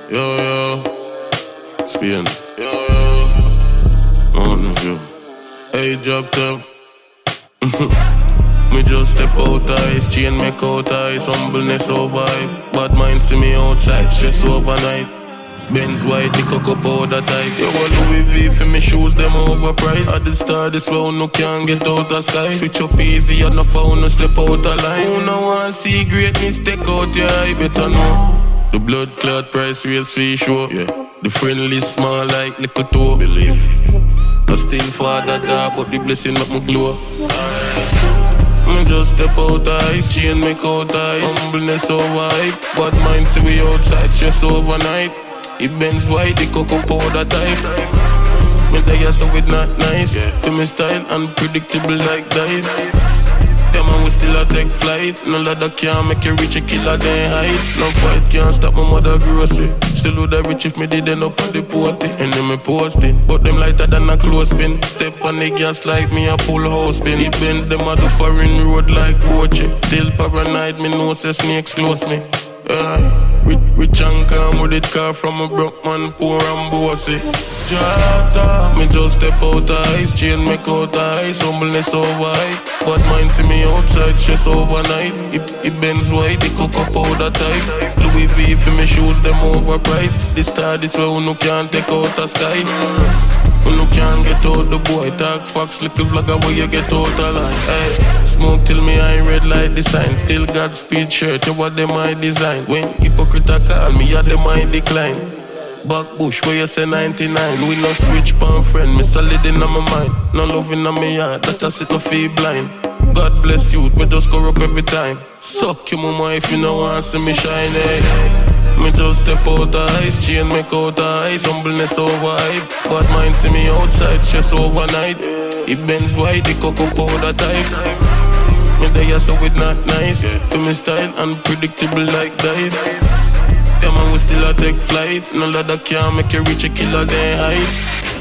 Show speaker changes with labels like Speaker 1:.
Speaker 1: Yo, yo, Spain. Yo, yo, Mountain View. Hey, drop top. Me just step out ice, chain make out ice, humbleness over hype. Bad mind see me outside, stress overnight. Benz white, the cocoa powder type. Yo, Louis V for me shoes, them overpriced. At the start, this way no can get out of sky. Switch up easy, and no phone, no step out of line. Who no want see greatness, take out your eye, better know. The blood clot price raise fee show. Yeah. The friendly small like little toe. Believe. I still father dog, but the blessing make me glow. Me just step out ice, chain make out ice. Humbleness over hype, bad mind see we outside, stress overnight. It bends white, the cocoa powder type. Me die so it not nice. For me style unpredictable like dice. Yeah man, we still a take flights. No ladder can't make you reach a killer day heights. No fight can't stop my mother grocery. Still would have rich if me did end up on the party. And then me posting, but them lighter than a clothespin. Step on the gas like me a pull house bin. It bends them a do foreign road like Roche. Still paranoid, me know say snakes close me. Rich and calm with it car from a broke man, poor and bossy. Jata, me just step out ice, chain make out ice, humbleness over hype. Bad mind see me outside, stress overnight. It bends white, the cocoa powder type. Louis V for me shoes, them overpriced. This star, this way no can't take out the sky. No can't get out the boy, talk facts, little vlogger where you get out the line. Hey, smoke till me I red light design. Still got speed shirt, you what them I design. When hypocrite call me, yeah them I decline. Back bush where you say 99. We no switch pan friend, me solid in my mind. No love in my heart, that I sit no feel blind. God bless you, me just go up every time. Suck your mama if you no want see me shine, hey. Me just step out the ice, chain make out the ice, humbleness over hype. Bad mind see me outside, stress overnight. It bends white, the cocoa powder type. Me die so it not nice. For me style unpredictable like dice. Yeah man, we still a take flights. No ladder can't make you reach a killer day heights.